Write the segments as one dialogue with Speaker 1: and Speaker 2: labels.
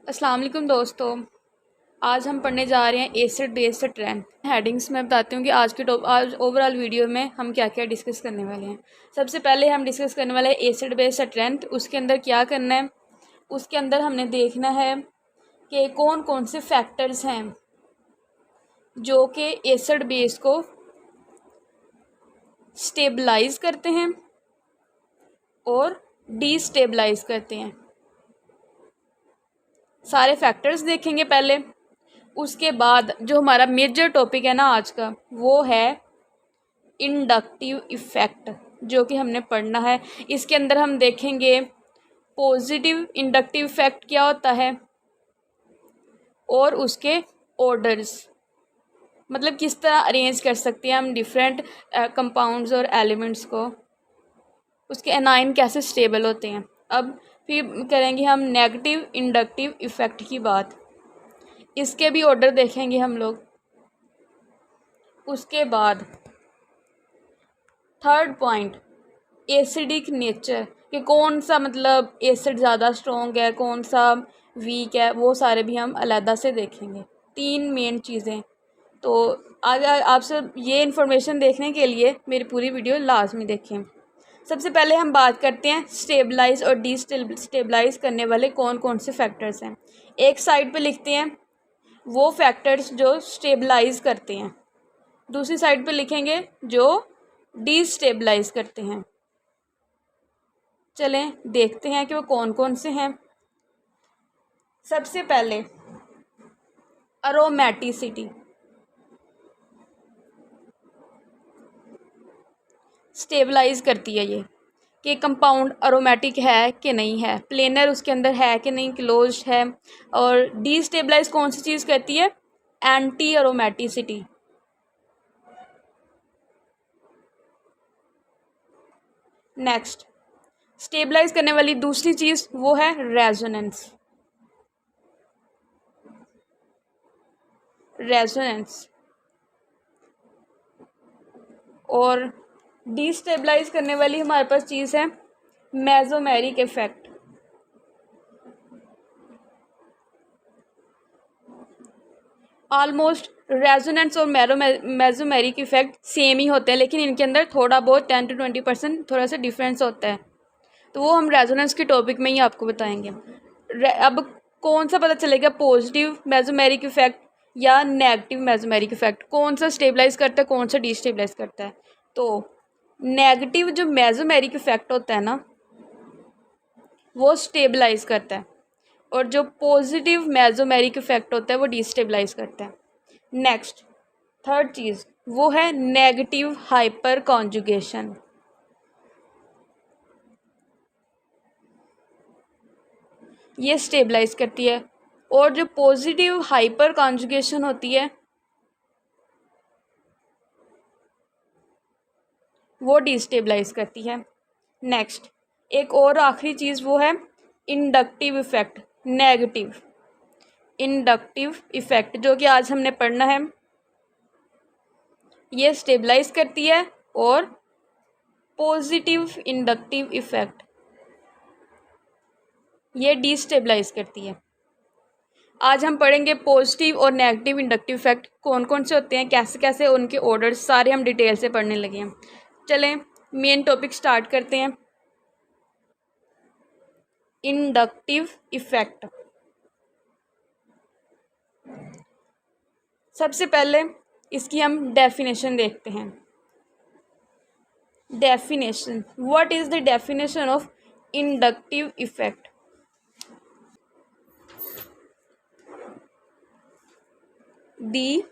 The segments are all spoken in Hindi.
Speaker 1: अस्सलाम वालेकुम दोस्तों। आज हम पढ़ने जा रहे हैं एसिड बेस स्ट्रेंथ। हेडिंग्स में बताती हूँ कि आज ओवरऑल वीडियो में हम क्या क्या डिस्कस करने वाले हैं। सबसे पहले हम डिस्कस करने वाले हैं एसिड बेस स्ट्रेंथ। उसके अंदर क्या करना है, उसके अंदर हमने देखना है कि कौन कौन से फैक्टर्स हैं जो कि एसिड बेस को स्टेबलाइज करते हैं और डीस्टेबलाइज करते हैं। सारे फैक्टर्स देखेंगे पहले। उसके बाद जो हमारा मेजर टॉपिक है ना आज का, वो है इंडक्टिव इफ़ेक्ट, जो कि हमने पढ़ना है। इसके अंदर हम देखेंगे पॉजिटिव इंडक्टिव इफ़ेक्ट क्या होता है और उसके ऑर्डर्स, मतलब किस तरह अरेंज कर सकते हैं हम डिफरेंट कंपाउंड्स और एलिमेंट्स को, उसके एनाइन कैसे स्टेबल होते हैं। अब फिर करेंगे हम नेगेटिव इंडक्टिव इफ़ेक्ट की बात, इसके भी ऑर्डर देखेंगे हम लोग। उसके बाद थर्ड पॉइंट एसिडिक नेचर, कि कौन सा मतलब एसिड ज़्यादा स्ट्रॉन्ग है, कौन सा वीक है, वो सारे भी हम अलहदा से देखेंगे। 3 मेन चीज़ें। तो आगे आपसे ये इन्फॉर्मेशन देखने के लिए मेरी पूरी वीडियो लाजमी देखें। सबसे पहले हम बात करते हैं स्टेबलाइज और डीस्टेबलाइज करने वाले कौन कौन से फैक्टर्स हैं। एक साइड पे लिखते हैं वो फैक्टर्स जो स्टेबलाइज करते हैं, दूसरी साइड पे लिखेंगे जो डीस्टेबलाइज करते हैं। चलें देखते हैं कि वो कौन कौन से हैं। सबसे पहले अरोमेटिसिटी, स्टेबलाइज करती है ये कि कंपाउंड अरोमेटिक है कि नहीं है, प्लेनर उसके अंदर है कि नहीं, क्लोज्ड है। और डीस्टेबलाइज कौन सी चीज़ करती है, एंटी अरोमेटिसिटी। नेक्स्ट स्टेबलाइज करने वाली दूसरी चीज़ वो है रेजोनेंस। और डीस्टेबलाइज करने वाली हमारे पास चीज़ है मेसोमेरिक इफेक्ट। ऑलमोस्ट रेजोनेंस और मेसोमेरिक इफेक्ट सेम ही होते हैं, लेकिन इनके अंदर थोड़ा बहुत 10 to 20% थोड़ा सा डिफरेंस होता है। तो वो हम रेजोनेंस के टॉपिक में ही आपको बताएंगे। अब कौन सा पता चलेगा, पॉजिटिव मेसोमेरिक इफेक्ट या नेगेटिव मेसोमेरिक इफेक्ट, कौन सा स्टेबलाइज करता है, कौन सा डिस्टेबलाइज करता है। तो नेगेटिव जो मेसोमेरिक इफेक्ट होता है ना, वो स्टेबलाइज करता है, और जो पॉजिटिव मेसोमेरिक इफेक्ट होता है वो डिस्टेबलाइज करता है। नेक्स्ट थर्ड चीज़ वो है नेगेटिव हाइपर कॉन्जुगेशन। ये स्टेबलाइज करती है, और जो पॉजिटिव हाइपर कॉन्जुगेशन होती है वो डिस्टेबलाइज करती है। नेक्स्ट एक और आखिरी चीज़ वो है inductive effect, negative inductive effect, जो कि आज हमने पढ़ना है। ये स्टेबलाइज करती है, और पॉजिटिव इंडक्टिव इफेक्ट ये डिस्टेबलाइज करती है। आज हम पढ़ेंगे पॉजिटिव और नेगेटिव इंडक्टिव इफेक्ट कौन कौन से होते हैं, कैसे कैसे उनके ऑर्डर्स सारे हम डिटेल से पढ़ने लगे हैं। चलें मेन टॉपिक स्टार्ट करते हैं। इंडक्टिव इफेक्ट, सबसे पहले इसकी हम डेफिनेशन देखते हैं। Definition, what is the definition of inductive effect. The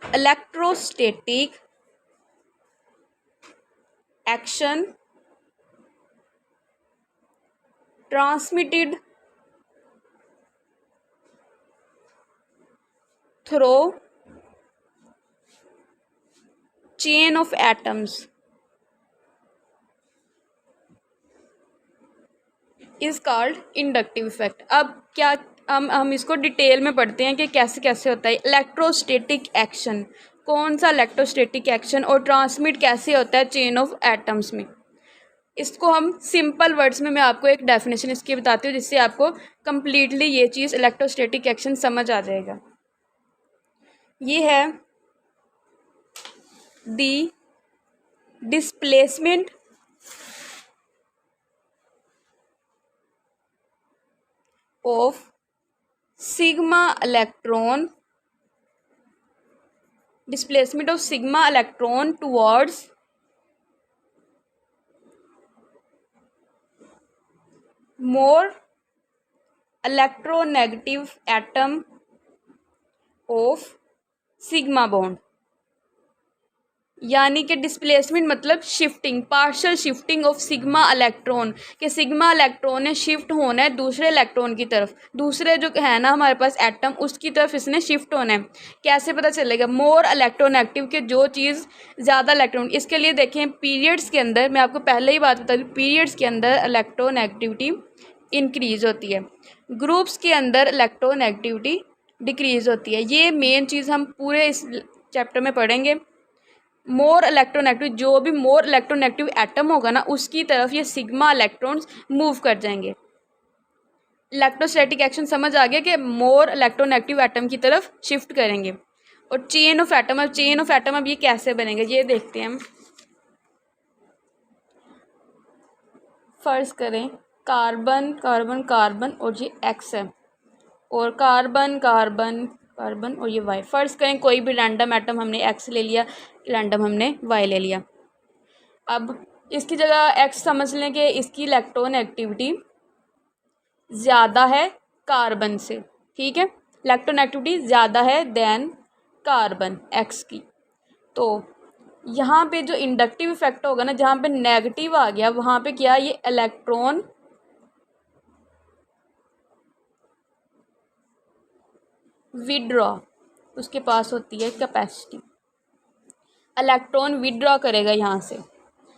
Speaker 1: electrostatic action transmitted through chain of atoms is called inductive effect। अब क्या हम इसको डिटेल में पढ़ते हैं कि कैसे कैसे होता है। इलेक्ट्रोस्टैटिक एक्शन, कौन सा इलेक्ट्रोस्टैटिक एक्शन, और ट्रांसमिट कैसे होता है चेन ऑफ एटम्स में। इसको हम सिंपल वर्ड्स में मैं आपको एक डेफिनेशन इसकी बताती हूँ, जिससे आपको कम्प्लीटली ये चीज़ इलेक्ट्रोस्टैटिक एक्शन समझ आ जाएगा। ये है the displacement of sigma electron, displacement of sigma electron towards more electronegative atom of sigma bond। यानी कि डिस्प्लेसमेंट मतलब shifting, partial shifting of sigma electron, कि सिग्मा इलेक्ट्रॉन ने शिफ्ट होना है दूसरे इलेक्ट्रॉन की तरफ, दूसरे जो है ना हमारे पास एटम, उसकी तरफ इसने शिफ्ट होना है। कैसे पता चलेगा? मोर इलेक्ट्रॉन एक्टिव, के जो चीज़ ज़्यादा इलेक्ट्रॉन, इसके लिए देखें पीरियड्स के अंदर, मैं आपको पहले ही बात बता दूँ, पीरियड्स के अंदर इलेक्ट्रॉन एक्टिविटी इंक्रीज होती है, ग्रुप्स के अंदर इलेक्ट्रॉन एक्टिविटी डिक्रीज होती है। ये मेन चीज़ हम पूरे इस चैप्टर में पढ़ेंगे। मोर इलेक्ट्रोनेगेटिव, जो भी मोर इलेक्ट्रोनेगेटिव एटम होगा ना, उसकी तरफ ये सिग्मा इलेक्ट्रॉन्स मूव कर जाएंगे। इलेक्ट्रोस्टैटिक एक्शन समझ आ गया कि मोर इलेक्ट्रोनेगेटिव एटम की तरफ शिफ्ट करेंगे। और चेन ऑफ एटम, अब चेन ऑफ एटम अब ये कैसे बनेंगे ये देखते हैं हम। फर्ज करें कार्बन कार्बन कार्बन और ये एक्स है, और कार्बन कार्बन कार्बन और ये वाई। फर्ज करें कोई भी रैंडम एटम, हमने एक्स ले लिया, रैंडम हमने वाई ले लिया। अब इसकी जगह एक्स समझ लें कि इसकी इलेक्ट्रॉन एक्टिविटी ज़्यादा है कार्बन से, ठीक है, इलेक्ट्रॉन एक्टिविटी ज़्यादा है देन कार्बन एक्स की। तो यहाँ पे जो इंडक्टिव इफेक्ट होगा ना, जहाँ पे नेगेटिव आ गया, वहाँ पे क्या, ये इलेक्ट्रॉन विड्रॉ, उसके पास होती है कैपेसिटी, इलेक्ट्रॉन विड्रॉ करेगा यहाँ से,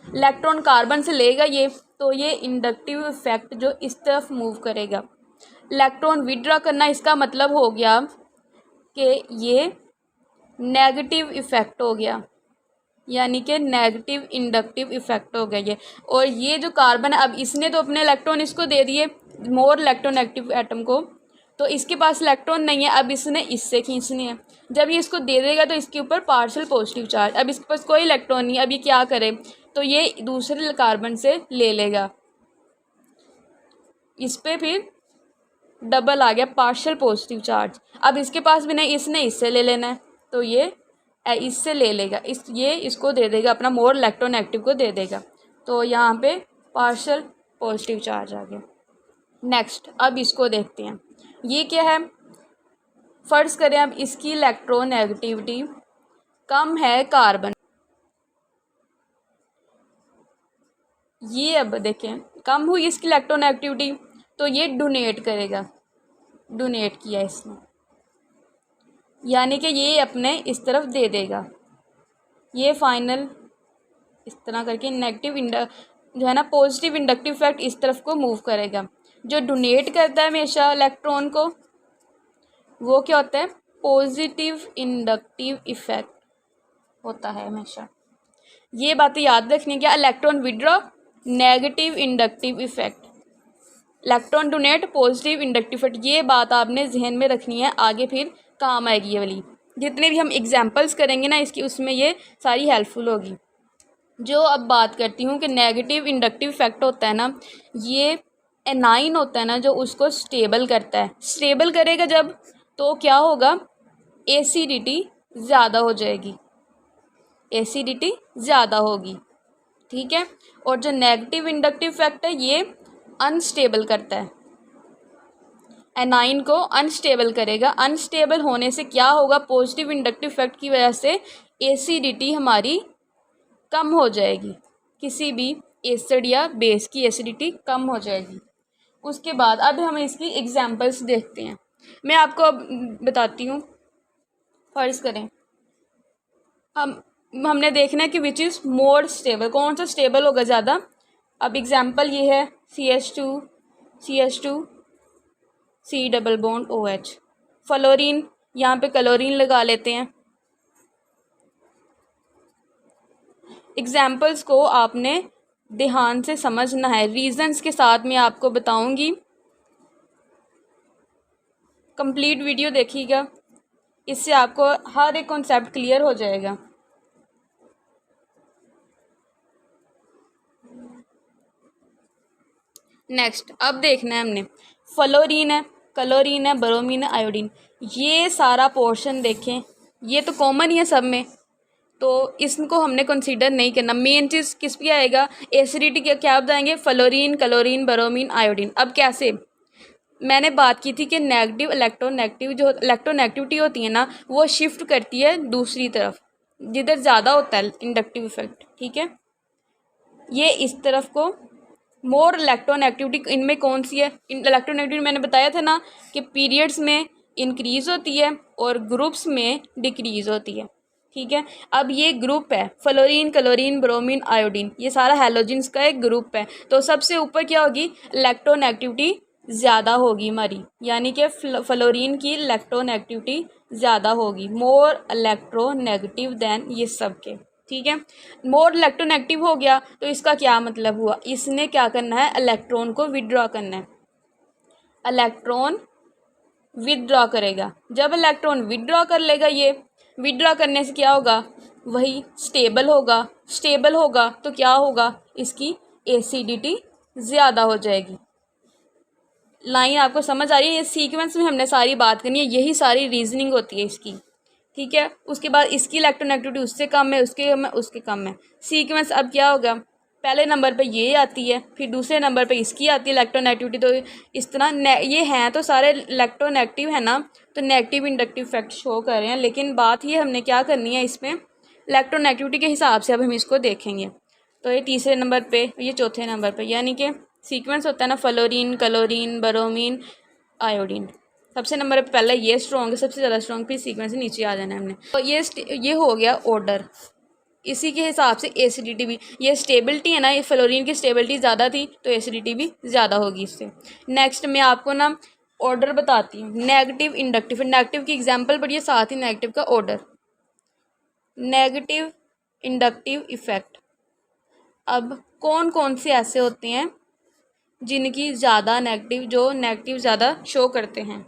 Speaker 1: इलेक्ट्रॉन कार्बन से लेगा ये, तो ये इंडक्टिव इफेक्ट जो इस तरफ मूव करेगा। इलेक्ट्रॉन विड्रॉ करना, इसका मतलब हो गया कि ये नेगेटिव इफेक्ट हो गया, यानी कि नेगेटिव इंडक्टिव इफेक्ट हो गया ये। और ये जो कार्बन है, अब इसने तो अपने इलेक्ट्रॉन इसको दे दिए, मोर इलेक्ट्रोनेगेटिव एटम को, तो इसके पास इलेक्ट्रॉन नहीं है, अब इसने इससे खींचनी है। जब ये इसको दे देगा तो इसके ऊपर पार्शियल पॉजिटिव चार्ज, अब इसके पास कोई इलेक्ट्रॉन नहीं है, अब ये क्या करे, तो ये दूसरे कार्बन से ले लेगा, इस पे फिर डबल आ गया पार्शियल पॉजिटिव चार्ज। अब इसके पास भी नहीं, इसने इससे ले लेना है, तो ये इससे ले लेगा, ये इसको दे देगा, अपना मोर इलेक्ट्रोनेगेटिव को दे देगा, तो यहाँ पे पार्शियल पॉजिटिव चार्ज आ गया। नेक्स्ट अब इसको देखते हैं, ये क्या है। फर्ज करें अब इसकी इलेक्ट्रोनेगेटिविटी कम है कार्बन, ये अब देखें कम हुई इसकी इलेक्ट्रोनेगेटिविटी, तो ये डोनेट करेगा, डोनेट किया इसने, यानी कि ये अपने इस तरफ दे देगा, ये फाइनल इस तरह करके नेगेटिव जो है ना पॉजिटिव इंडक्टिव इफेक्ट इस तरफ को मूव करेगा। जो डोनेट करता है हमेशा इलेक्ट्रॉन को, वो क्या होता है, पॉजिटिव इंडक्टिव इफेक्ट होता है हमेशा। ये बातें याद रखनी, क्या, electron withdraw negative inductive effect, electron donate positive inductive effect, ये बात आपने जहन में रखनी है, आगे फिर काम आएगी ये वाली। जितने भी हम एग्जांपल्स करेंगे ना इसकी, उसमें ये सारी हेल्पफुल होगी। जो अब बात करती हूँ कि नेगेटिव इंडक्टिव इफेक्ट होता है ना, ये एनाइन होता है ना जो उसको स्टेबल करता है, स्टेबल करेगा जब, तो क्या होगा, एसिडिटी ज़्यादा हो जाएगी, एसिडिटी ज़्यादा होगी, ठीक है। और जो नेगेटिव इंडक्टिव इफेक्ट है ये अनस्टेबल करता है, एनाइन को अनस्टेबल करेगा। अनस्टेबल होने से क्या होगा, पॉजिटिव इंडक्टिव इफेक्ट की वजह से एसिडिटी हमारी कम हो जाएगी, किसी भी एसिड या बेस की एसिडिटी कम हो जाएगी। उसके बाद अब हम इसकी एग्जांपल्स देखते हैं। मैं आपको अब बताती हूँ। फर्ज करें हमने देखना है कि विच इज़ मोर स्टेबल, कौन सा स्टेबल होगा ज़्यादा। अब एग्जांपल ये है CH2 C double bond OH, fluorine, यहाँ पे क्लोरीन लगा लेते हैं। एग्जाम्पल्स को आपने ध्यान से समझना है, रीजंस के साथ मैं आपको बताऊंगी। कंप्लीट वीडियो देखिएगा, इससे आपको हर एक कॉन्सेप्ट क्लियर हो जाएगा। नेक्स्ट अब देखना है हमने, फ्लोरीन है, क्लोरीन है, ब्रोमीन है, आयोडीन। ये सारा पोर्शन देखें, ये तो कॉमन ही है सब में, तो इसको हमने कंसीडर नहीं करना। मेन चीज़ किस पे आएगा, एसिडिटी क्या क्या बताएंगे, फ्लोरीन, क्लोरीन, ब्रोमीन, आयोडीन। अब कैसे, मैंने बात की थी कि नेगेटिव इलेक्ट्रोनेगेटिव जो इलेक्ट्रोनेगेटिविटी होती है ना, वो शिफ्ट करती है दूसरी तरफ, जिधर ज़्यादा होता है इंडक्टिव इफेक्ट। ठीक है, ये इस तरफ को मोर इलेक्ट्रोनेगेटिविटी इनमें कौन सी है, इलेक्ट्रोनेगेटिविटी मैंने बताया था ना कि पीरियड्स में इंक्रीज होती है और ग्रुप्स में डिक्रीज होती है। ठीक है, अब ये ग्रुप है फ्लोरीन, क्लोरीन, ब्रोमीन, आयोडीन, ये सारा हैलोजेंस का एक ग्रुप है। तो सबसे ऊपर क्या होगी, इलेक्ट्रोनेगेटिविटी ज़्यादा होगी हमारी, यानी कि फ्लोरीन की इलेक्ट्रोनेगेटिविटी ज़्यादा होगी, मोर इलेक्ट्रोनेगेटिव देन ये सब के। ठीक है, मोर इलेक्ट्रोनेगेटिव हो गया तो इसका क्या मतलब हुआ, इसने क्या करना है, इलेक्ट्रॉन को विदड्रॉ करना है। इलेक्ट्रॉन विदड्रॉ करेगा, जब इलेक्ट्रॉन विदड्रॉ कर लेगा, ये विदड्रॉ करने से क्या होगा, वही स्टेबल होगा। स्टेबल होगा तो क्या होगा, इसकी एसिडिटी ज़्यादा हो जाएगी। लाइन आपको समझ आ रही है, ये सीक्वेंस में हमने सारी बात करनी है, यही सारी रीजनिंग होती है इसकी। ठीक है, उसके बाद इसकी इलेक्ट्रोनेगेटिविटी उससे कम है, उसके कम है, उसके कम है। सीक्वेंस अब क्या होगा, पहले नंबर पे ये आती है, फिर दूसरे नंबर पे इसकी आती है इलेक्ट्रोनेगेटिविटी। तो इस तरह ये हैं तो सारे इलेक्ट्रोनेगेटिव है ना, तो नेगेटिव इंडक्टिव इफेक्ट शो कर रहे हैं। लेकिन बात ये हमने क्या करनी है, इसमें इलेक्ट्रोनेगेटिविटी के हिसाब से अब हम इसको देखेंगे। तो ये तीसरे नंबर पे, ये चौथे नंबर पे, यानी कि सीक्वेंस होता है ना, फ्लोरीन, क्लोरीन, ब्रोमीन, आयोडीन। सबसे नंबर पे पहला ये स्ट्रॉन्ग है, सबसे ज़्यादा स्ट्रॉन्ग, फिर सीक्वेंस से नीचे आ जाना है हमने। तो ये हो गया ऑर्डर। इसी के हिसाब से एसिडिटी भी, ये स्टेबिलिटी है ना, ये फ्लोरीन की स्टेबिलिटी ज़्यादा थी तो एसिडिटी भी ज़्यादा होगी इससे। नेक्स्ट मैं आपको ना ऑर्डर बताती हूँ, नेगेटिव इंडक्टिव। नेगेटिव की एग्जाम्पल पढ़िए, साथ ही नेगेटिव का ऑर्डर। नेगेटिव इंडक्टिव इफेक्ट, अब कौन कौन से ऐसे होते हैं जिनकी ज़्यादा नेगेटिव, जो नेगेटिव ज़्यादा शो करते हैं,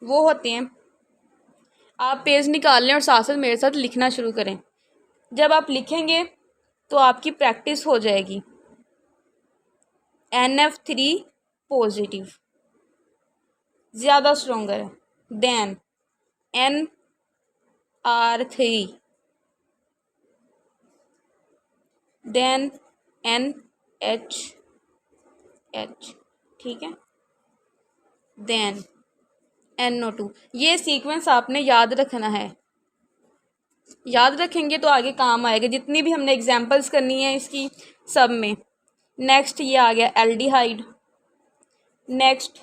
Speaker 1: वो होते हैं। आप पेज निकाल लें और साथ साथ मेरे साथ लिखना शुरू करें। जब आप लिखेंगे तो आपकी प्रैक्टिस हो जाएगी। NF3 पॉजिटिव ज़्यादा स्ट्रोंगर है देन NR3 देन NH। ठीक है, देन NO2। ये सीक्वेंस आपने याद रखना है, याद रखेंगे तो आगे काम आएगा, जितनी भी हमने एग्जाम्पल्स करनी है इसकी सब में। नेक्स्ट ये आ गया aldehyde. Next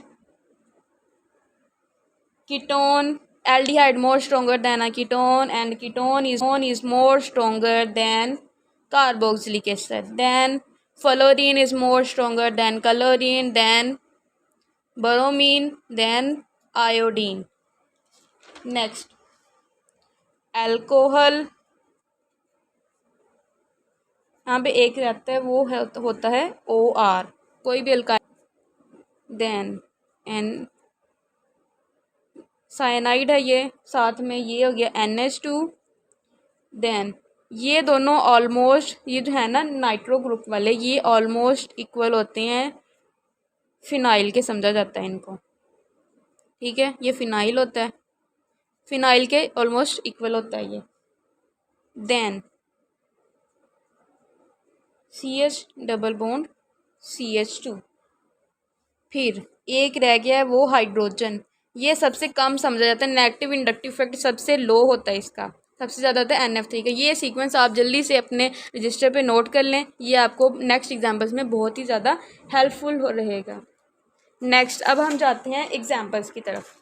Speaker 1: ketone, aldehyde more stronger than a ketone and ketone is more stronger than carboxylic acid. Then fluorine is more stronger than chlorine, then bromine, then iodine. Next alcohol, यहाँ पे एक रहता है, वो है होता है OR, कोई भी अल्काइल। देन एन साइनाइड है ये, साथ में ये हो गया NH2। देन ये दोनों ऑलमोस्ट, ये जो है ना नाइट्रो ग्रुप वाले, ये ऑलमोस्ट इक्वल होते हैं फिनाइल के, समझा जाता है इनको। ठीक है, ये फिनाइल होता है, फिनाइल के ऑलमोस्ट इक्वल होता है ये। Then CH double bond CH2। फिर एक रह गया है वो हाइड्रोजन, ये सबसे कम समझा जाता है, नेगेटिव इंडक्टिव इफेक्ट सबसे लो होता है इसका, सबसे ज़्यादा होता है NF3 का। ये सीक्वेंस आप जल्दी से अपने रजिस्टर पे नोट कर लें, ये आपको नेक्स्ट एग्जाम्पल्स में बहुत ही ज़्यादा हेल्पफुल हो रहेगा। नेक्स्ट अब हम जाते हैं एग्जाम्पल्स की तरफ।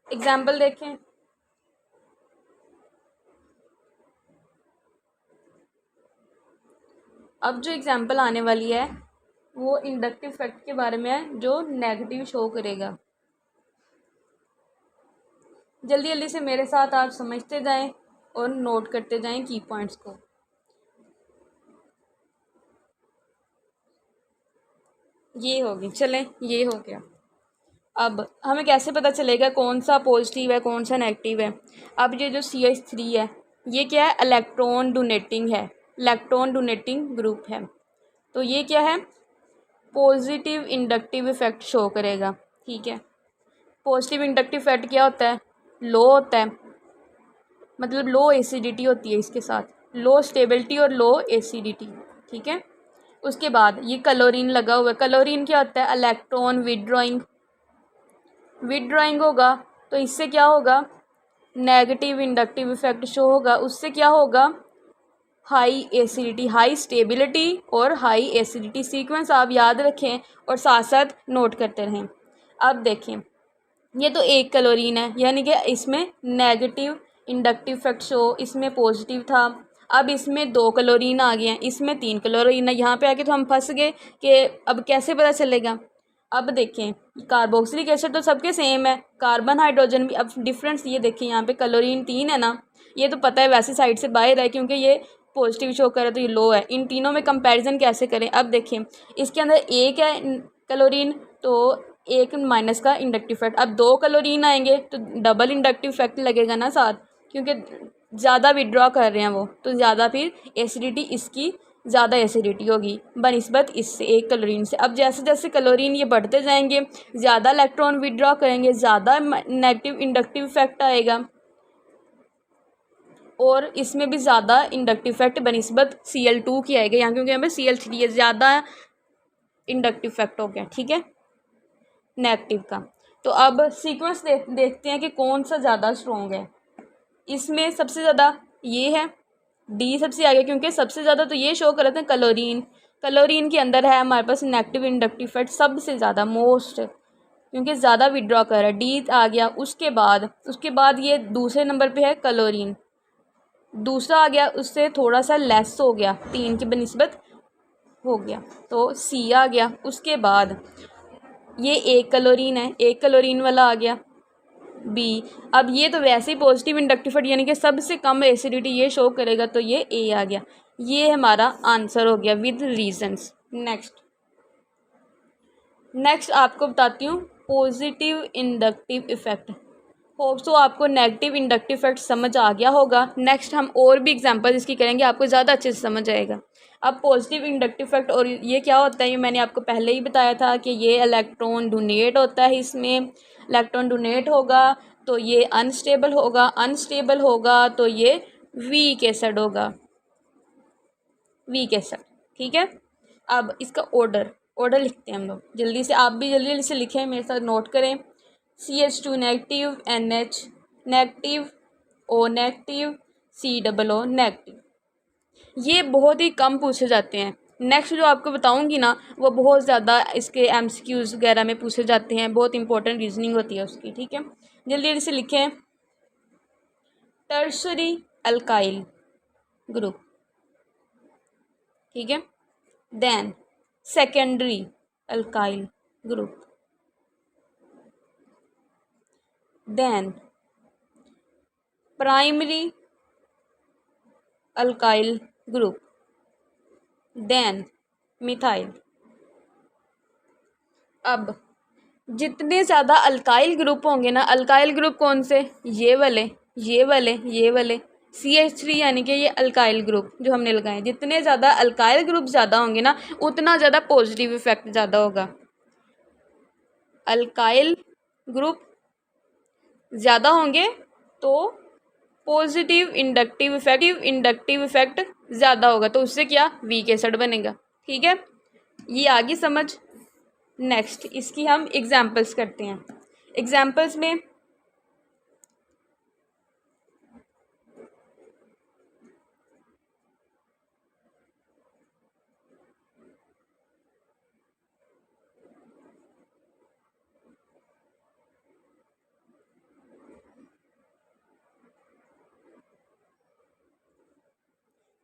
Speaker 1: एग्जाम्पल देखें, अब जो एग्जाम्पल आने वाली है वो इंडक्टिव इफेक्ट के बारे में है, जो नेगेटिव शो करेगा। जल्दी जल्दी से मेरे साथ आप समझते जाएं, और नोट करते जाएं की पॉइंट्स को। ये होगी, चलें ये हो गया। अब हमें कैसे पता चलेगा कौन सा पॉजिटिव है कौन सा नेगेटिव है? अब ये जो CH3 है ये क्या है? इलेक्ट्रॉन डोनेटिंग है, इलेक्ट्रॉन डोनेटिंग ग्रुप है। तो ये क्या है? पॉजिटिव इंडक्टिव इफेक्ट शो करेगा। ठीक है, पॉजिटिव इंडक्टिव इफेक्ट क्या होता है? लो होता है, मतलब लो एसिडिटी होती है इसके साथ, लो स्टेबिलिटी और लो एसिडिटी। ठीक है, उसके बाद ये क्लोरीन लगा हुआ है। क्लोरीन क्या होता है? इलेक्ट्रॉन विदड्रॉइंग, विदड्रॉइंग होगा तो इससे क्या होगा? नेगेटिव इंडक्टिव इफेक्ट शो होगा। उससे क्या होगा? हाई एसिडिटी, हाई स्टेबिलिटी और हाई एसिडिटी। सीक्वेंस आप याद रखें और साथ साथ नोट करते रहें। अब देखें, ये तो एक क्लोरीन है, यानी कि इसमें नेगेटिव इंडक्टिव इफेक्ट शो, इसमें पॉजिटिव था। अब इसमें 2 क्लोरीन आ गए हैं, इसमें 3 क्लोरीन है। यहाँ पे आके तो हम फंस गए कि अब कैसे पता चलेगा। अब देखें, कार्बोक्सिलिक एसिड तो सबके सेम है, कार्बन हाइड्रोजन भी। अब डिफरेंस ये देखें, यहाँ पे क्लोरीन 3 है ना, ये तो पता है वैसे साइड से बाहर है क्योंकि ये पॉजिटिव शो कर रहा है तो ये लो है। इन तीनों में कंपैरिजन कैसे करें? अब देखें, इसके अंदर एक है क्लोरीन तो एक माइनस का इंडक्टिव इफेक्ट। अब 2 क्लोरीन आएंगे तो डबल इंडक्टिव इफेक्ट लगेगा ना साथ, क्योंकि ज़्यादा विड्रॉ कर रहे हैं वो, तो ज़्यादा फिर एसिडिटी इसकी ज़्यादा एसिडिटी होगी बनिस्बत इससे एक क्लोरीन से। अब जैसे जैसे क्लोरीन ये बढ़ते जाएंगे, ज़्यादा इलेक्ट्रॉन विड्रॉ करेंगे, ज़्यादा नेगेटिव इंडक्टिव इफेक्ट आएगा और इसमें भी ज़्यादा इंडक्टिव इफेक्ट बनिस्बत Cl2 की आएगा यहाँ, क्योंकि यहाँ पे Cl3 है, ज़्यादा इंडक्टिव इफेक्ट हो गया। ठीक है, नेगेटिव का। तो अब सीक्वेंस देखते हैं कि कौन सा ज़्यादा स्ट्रॉन्ग है। इसमें सबसे ज़्यादा ये है, डी सबसे आगे, क्योंकि सबसे ज़्यादा तो ये शो कर रहे थे क्लोरीन। क्लोरीन के अंदर है हमारे पास नेगेटिव इंडक्टिव इफेक्ट सबसे ज़्यादा, मोस्ट, क्योंकि ज़्यादा विड्रॉ कर रहा है। डी आ गया। उसके बाद ये दूसरे नंबर पे है क्लोरीन, दूसरा आ गया, उससे थोड़ा सा लेस हो गया, 3 की बनिस्बत हो गया, तो सी आ गया। उसके बाद ये एक क्लोरीन है, एक क्लोरीन वाला आ गया बी। अब ये तो वैसे ही पॉजिटिव इंडक्टिव यानी कि सबसे कम एसिडिटी ये शो करेगा, तो ये ए आ गया। ये हमारा आंसर हो गया विद रीजंस। नेक्स्ट आपको बताती हूँ positive inductive effect. Hope so आपको नेगेटिव इंडक्टिव इफेक्ट समझ आ गया होगा। नेक्स्ट हम और भी एग्जांपल इसकी करेंगे, आपको ज़्यादा अच्छे से समझ आएगा। अब पॉजिटिव इंडक्टिव इफेक्ट और ये क्या होता है, ये मैंने आपको पहले ही बताया था कि ये इलेक्ट्रॉन डोनेट होता है। इसमें इलेक्ट्रॉन डोनेट होगा तो ये अनस्टेबल होगा, अनस्टेबल होगा तो ये वीक एसिड होगा, वीक एसिड। ठीक है, अब इसका ऑर्डर लिखते हैं हम लोग जल्दी से, आप भी जल्दी जल्दी से लिखें, मेरे साथ नोट करें। CH2 negative, NH negative, O negative, COO negative. ये बहुत ही कम पूछे जाते हैं। नेक्स्ट जो आपको बताऊंगी ना वो बहुत ज़्यादा इसके MCQs वगैरह में पूछे जाते हैं, बहुत इंपॉर्टेंट रीजनिंग होती है उसकी। ठीक है, जल्दी जल्दी से लिखें। टर्शरी अल्काइल ग्रुप, ठीक है, then secondary alkyl group, then primary alkyl group, then methyl. अब जितने ज़्यादा अल्काइल ग्रुप होंगे ना, अल्काइल ग्रुप कौन से? ये वाले, ये वाले, ये वाले। CH3 यानी कि ये अल्काइल ग्रुप जो हमने लगाए, जितने ज़्यादा अल्काइल ग्रुप ज़्यादा होंगे ना उतना ज़्यादा पॉजिटिव इफेक्ट ज़्यादा होगा। अल्काइल ग्रुप ज़्यादा होंगे तो पॉजिटिव इंडक्टिव इफेक्ट ज़्यादा होगा, तो उससे क्या? वीक एसिड बनेगा। ठीक है, ये आगे समझ। नेक्स्ट इसकी हम एग्जाम्पल्स करते हैं। एग्जाम्पल्स में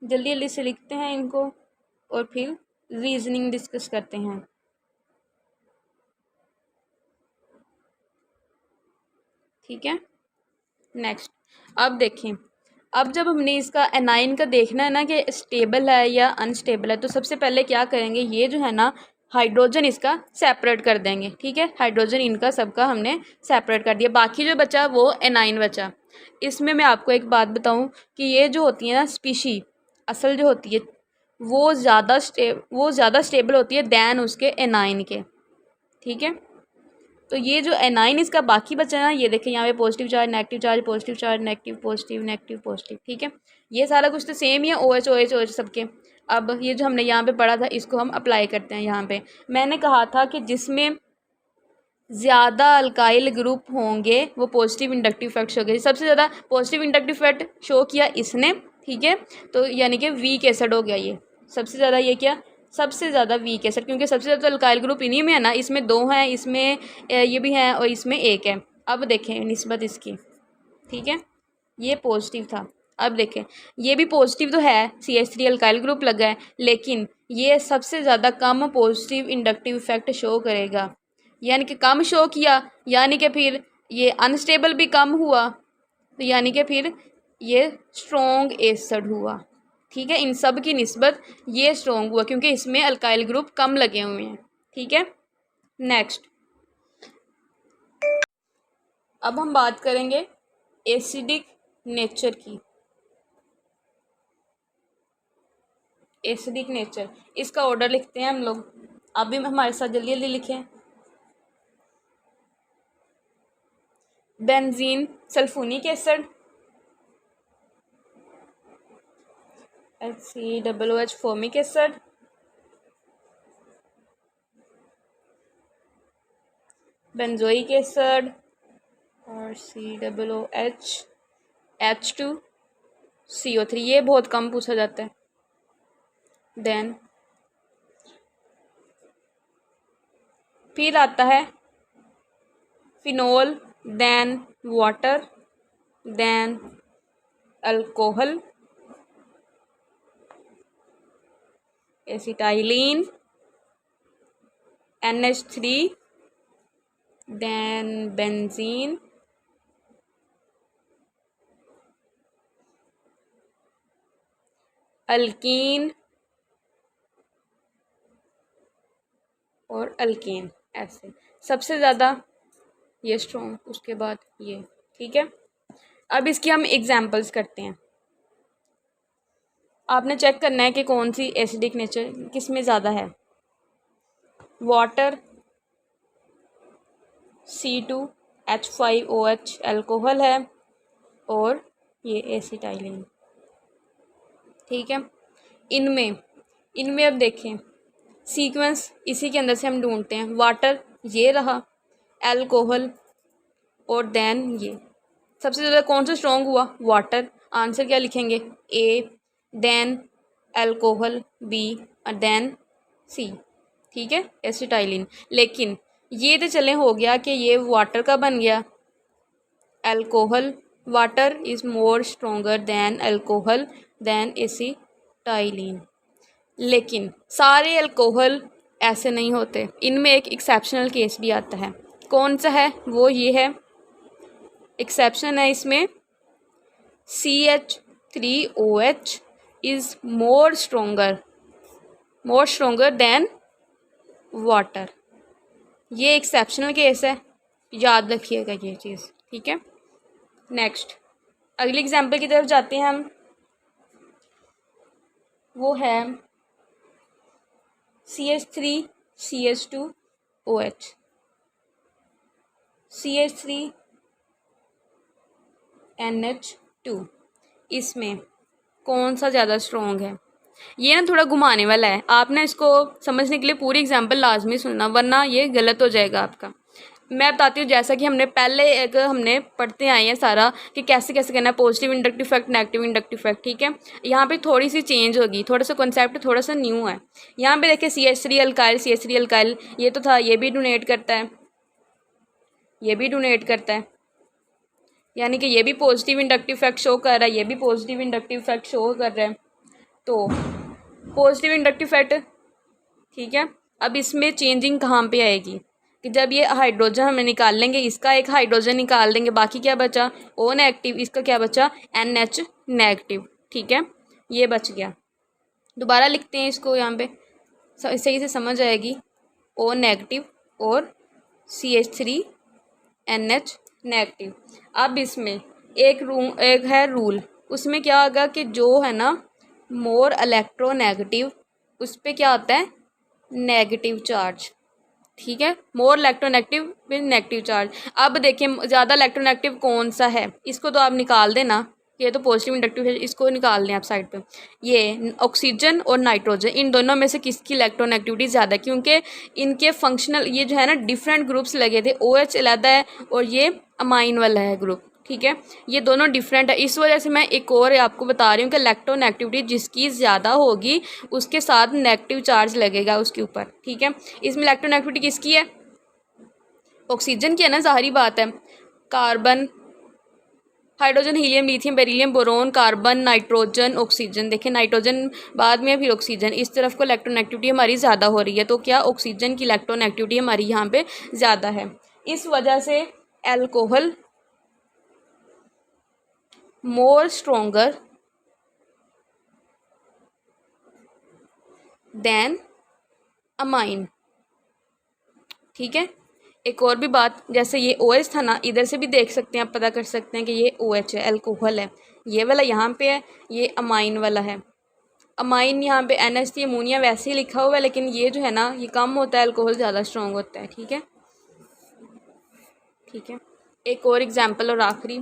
Speaker 1: जल्दी जल्दी से लिखते हैं इनको और फिर रीजनिंग डिस्कस करते हैं। ठीक है, नेक्स्ट अब देखें, अब जब हमने इसका एनाइन का देखना है ना कि स्टेबल है या अनस्टेबल है, तो सबसे पहले क्या करेंगे, ये जो है ना हाइड्रोजन इसका सेपरेट कर देंगे। ठीक है, हाइड्रोजन इनका सबका हमने सेपरेट कर दिया, बाकी जो बचा वो एनाइन बचा। इसमें मैं आपको एक बात बताऊं कि ये जो होती है ना स्पीशी, असल जो होती है वो ज़्यादा स्टेबल होती है दैन उसके एनाइन के। ठीक है, तो ये जो एनाइन इसका बाकी बचा ना, ये देखें यहाँ पे positive charge negative charge positive charge negative positive. ठीक है, ये सारा कुछ तो सेम ही है, ओ एच सबके। अब ये जो हमने यहाँ पे पढ़ा था इसको हम अप्लाई करते हैं यहाँ पे। मैंने कहा था कि जिसमें ज़्यादा अल्काइल ग्रुप होंगे वो पॉजिटिव इंडक्टिव इफेक्ट शो करेंगे। सबसे ज़्यादा पॉजिटिव इंडक्टिव इफेक्ट शो किया इसने। ठीक है, तो यानी कि वीक एसिड हो गया ये सबसे ज़्यादा। ये क्या सबसे ज़्यादा वीक एसिड, क्योंकि सबसे ज़्यादा अल्काइल ग्रुप इन्हीं में है ना, इसमें 2 हैं, इसमें ये भी हैं और इसमें 1 है। अब देखें निस्बत इसकी। ठीक है, ये पॉजिटिव था, अब देखें ये भी पॉजिटिव तो है, CH3 अल्काइल ग्रुप लगा है, लेकिन ये सबसे ज़्यादा कम पॉजिटिव इंडक्टिव इफेक्ट शो करेगा। यानी कि कम शो किया, यानी कि फिर ये अनस्टेबल भी कम हुआ, तो यानी कि फिर ये स्ट्रॉन्ग एसिड हुआ। ठीक है, इन सब की निस्बत ये स्ट्रॉन्ग हुआ क्योंकि इसमें अल्काइल ग्रुप कम लगे हुए हैं। ठीक है, नेक्स्ट अब हम बात करेंगे एसिडिक नेचर की। एसिडिक नेचर, इसका ऑर्डर लिखते हैं हम लोग, आप भी हमारे साथ जल्दी जल्दी लिखें। Benzene sulphonic acid, HCOOH formic acid, benzoic acid और COOH H2CO3, ये बहुत कम पूछा जाता है। देन फिर आता है phenol, then water, then alcohol, acetylene, NH3, then benzene, alkene और अल्केन। ऐसे सबसे ज़्यादा ये स्ट्रॉन्ग, उसके बाद ये। ठीक है, अब इसकी हम एग्जाम्पल्स करते हैं। आपने चेक करना है कि कौन सी एसिडिक नेचर किस में ज़्यादा है। वाटर C2H5OH अल्कोहल है और ये एसिटाइलिन। ठीक है, इनमें अब देखें सीक्वेंस इसी के अंदर से हम ढूंढते हैं। वाटर ये रहा, अल्कोहल और देन ये। सबसे ज़्यादा कौन सा स्ट्रॉन्ग हुआ, वाटर। आंसर क्या लिखेंगे, A, देन अल्कोहल B और देन C। ठीक है, एसिटाइलिन। लेकिन ये तो चले हो गया कि ये वाटर का बन गया, alcohol, water is more stronger than alcohol than acetylene. लेकिन सारे अल्कोहल ऐसे नहीं होते, इनमें एक एक्सेप्शनल केस भी आता है। कौन सा है, वो ये है, एक्सेप्शन है इसमें, CH3OH is more stronger than water. ये एक्सेप्शनल केस है, याद रखिएगा ये चीज़। ठीक है, नेक्स्ट अगली एग्जाम्पल की तरफ जाते हैं हम। वो है CH3CH2OH। CH3NH2, इसमें कौन सा ज़्यादा स्ट्रॉन्ग है। ये ना थोड़ा घुमाने वाला है, आप ना इसको समझने के लिए पूरी एग्जाम्पल लाजमी सुनना, वरना ये गलत हो जाएगा आपका। मैं बताती हूँ, जैसा कि हमने पढ़ते आए हैं सारा कि कैसे कैसे करना है, positive inductive effect, negative inductive effect. ठीक है, यहाँ पे थोड़ी सी चेंज होगी, थोड़ा सा कॉन्सेप्ट थोड़ा सा न्यू है। यहाँ पे देखिए CH3 अल्काइल, ये तो था, ये भी डोनेट करता है, ये भी डोनेट करता है, यानी कि ये भी पॉजिटिव इंडक्टिव इफेक्ट शो कर रहा है, ये भी पॉजिटिव इंडक्टिव इफेक्ट शो कर रहा है। तो पॉजिटिव इंडक्टिव इफेक्ट, ठीक है, अब इसमें चेंजिंग कहाँ पे आएगी, कि जब ये हाइड्रोजन हमें निकाल लेंगे, इसका एक हाइड्रोजन निकाल देंगे, बाकी क्या बचा O नेगेटिव, इसका क्या बचा NH नेगेटिव। ठीक है, ये बच गया। दोबारा लिखते हैं इसको, यहाँ पे सही से समझ आएगी। O नेगेटिव और CH3NH नेगेटिव। अब इसमें एक है रूल, उसमें क्या होगा कि जो है ना मोर इलेक्ट्रोनेगेटिव उस पर क्या होता है नेगेटिव चार्ज। ठीक है, more electronegative with negative charge. अब देखें ज़्यादा इलेक्ट्रोनेगेटिव कौन सा है, इसको तो आप निकाल देना, ये तो पॉजिटिव इंडक्टिव है, इसको निकाल लें आप साइड पे। ये ऑक्सीजन और नाइट्रोजन, इन दोनों में से किसकी इलेक्ट्रोनेगेटिविटी ज़्यादा, क्योंकि इनके फंक्शनल ये जो है ना डिफरेंट ग्रुप्स लगे थे, OH अलग है और ये अमाइन वाला है ग्रुप। ठीक है, ये दोनों डिफरेंट है, इस वजह से मैं एक और आपको बता रही हूँ कि इलेक्ट्रोनेगेटिविटी जिसकी ज़्यादा होगी उसके साथ नेगेटिव चार्ज लगेगा उसके ऊपर। ठीक है, इसमें इलेक्ट्रोनेगेटिविटी किसकी है, ऑक्सीजन की है ना, ज़ाहिरी बात है। Carbon, hydrogen, helium, lithium, beryllium, boron, carbon, nitrogen, oxygen. देखें नाइट्रोजन बाद में, फिर ऑक्सीजन, इस तरफ को इलेक्ट्रोनेगेटिविटी हमारी ज़्यादा हो रही है, तो क्या ऑक्सीजन की इलेक्ट्रोनेगेटिविटी हमारी यहाँ पे ज़्यादा है। इस वजह से एल्कोहल मोर स्ट्रोंगर देन अमाइन। ठीक है, एक और भी बात, जैसे ये OH था ना, इधर से भी देख सकते हैं आप, पता कर सकते हैं कि ये OH है, अल्कोहल है, ये वाला यहाँ पे है, ये अमाइन वाला है। अमाइन यहाँ पे NH थी, अमोनिया वैसे ही लिखा हुआ है, लेकिन ये जो है ना ये कम होता है, अल्कोहल ज़्यादा स्ट्रॉन्ग होता है। ठीक है, ठीक है, एक और एग्जाम्पल और आखिरी,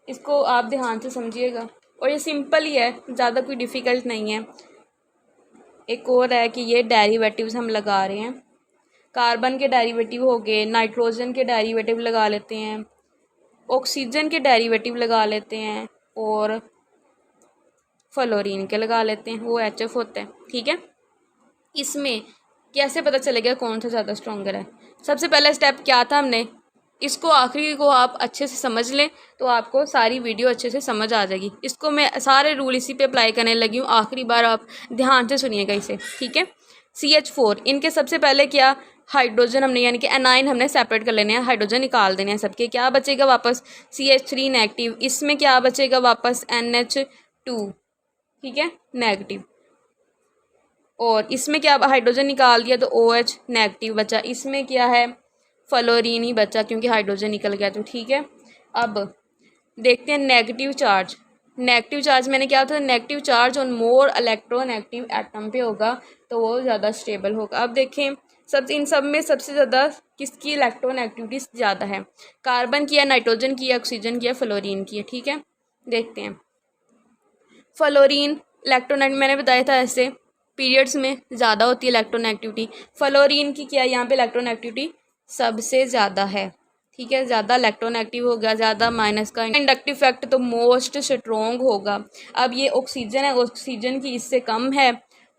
Speaker 1: इसको आप ध्यान से समझिएगा, और ये सिंपल ही है, ज़्यादा कोई डिफ़िकल्ट नहीं है। एक और है कि ये डेरिवेटिव्स हम लगा रहे हैं, कार्बन के डेरिवेटिव हो गए, नाइट्रोजन के डेरिवेटिव लगा लेते हैं, ऑक्सीजन के डेरिवेटिव लगा लेते हैं, और फ्लोरीन के लगा लेते हैं, वो HF होता है। ठीक है, इसमें कैसे पता चलेगा कौन सा ज़्यादा स्ट्रॉन्गर है, सबसे पहला स्टेप क्या था, हमने इसको आखिरी को आप अच्छे से समझ लें तो आपको सारी वीडियो अच्छे से समझ आ जाएगी। इसको मैं सारे रूल इसी पे अप्लाई करने लगी हूँ, आखिरी बार आप ध्यान से सुनिएगा इसे। ठीक है, CH4, इनके सबसे पहले क्या हाइड्रोजन हमने यानी कि एनाइन हमने सेपरेट कर लेने हैं, हाइड्रोजन निकाल देने हैं सबके, क्या बचेगा वापस CH3 नेगेटिव, इसमें क्या बचेगा वापस NH2। ठीक है, नेगेटिव, और इसमें क्या हाइड्रोजन निकाल दिया तो OH नेगेटिव बचा, इसमें क्या है फ्लोरीन ही बचा क्योंकि हाइड्रोजन निकल गया। तो ठीक है, अब देखते हैं नेगेटिव चार्ज। नेगेटिव चार्ज मैंने क्या था, negative charge on more electronegative atom पे होगा तो वो ज़्यादा स्टेबल होगा। अब देखें इन सब में सबसे ज़्यादा किसकी इलेक्ट्रोनेगेटिविटी ज़्यादा है, कार्बन की है, नाइट्रोजन की है, ऑक्सीजन की है, फ्लोरीन की है। ठीक है, देखते हैं फ्लोरीन इलेक्ट्रोनेगेटिव मैंने बताया था ऐसे पीरियड्स में ज़्यादा होती है इलेक्ट्रोनेगेटिविटी, फ्लोरीन की क्या है यहाँ पे इलेक्ट्रोनेगेटिविटी सबसे ज़्यादा है। ठीक है, ज़्यादा इलेक्ट्रोनेगेटिव होगा, ज़्यादा माइनस का इंडक्टिव इफेक्ट तो मोस्ट स्ट्रॉन्ग होगा। अब ये ऑक्सीजन है, ऑक्सीजन की इससे कम है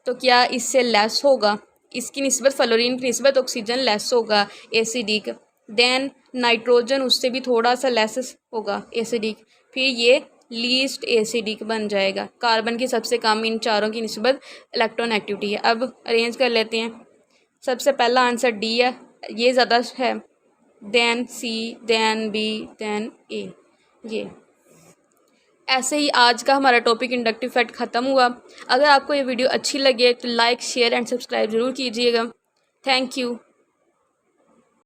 Speaker 1: तो क्या इससे लेस होगा, इसकी निस्बत फ्लोरीन की निस्बत ऑक्सीजन लेस होगा एसिडिक, देन नाइट्रोजन उससे भी थोड़ा सा लेस होगा एसिडिक, फिर ये लीस्ट एसिडिक बन जाएगा। कार्बन की सबसे कम इन चारों की निस्बत इलेक्ट्रोनेगेटिविटी है। अब अरेंज कर लेते हैं, सबसे पहला आंसर डी है, ये ज़्यादा है, then C, then B, then A। ये ऐसे ही आज का हमारा टॉपिक इंडक्टिव इफेक्ट ख़त्म हुआ। अगर आपको ये वीडियो अच्छी लगे तो लाइक शेयर एंड सब्सक्राइब ज़रूर कीजिएगा। Thank you.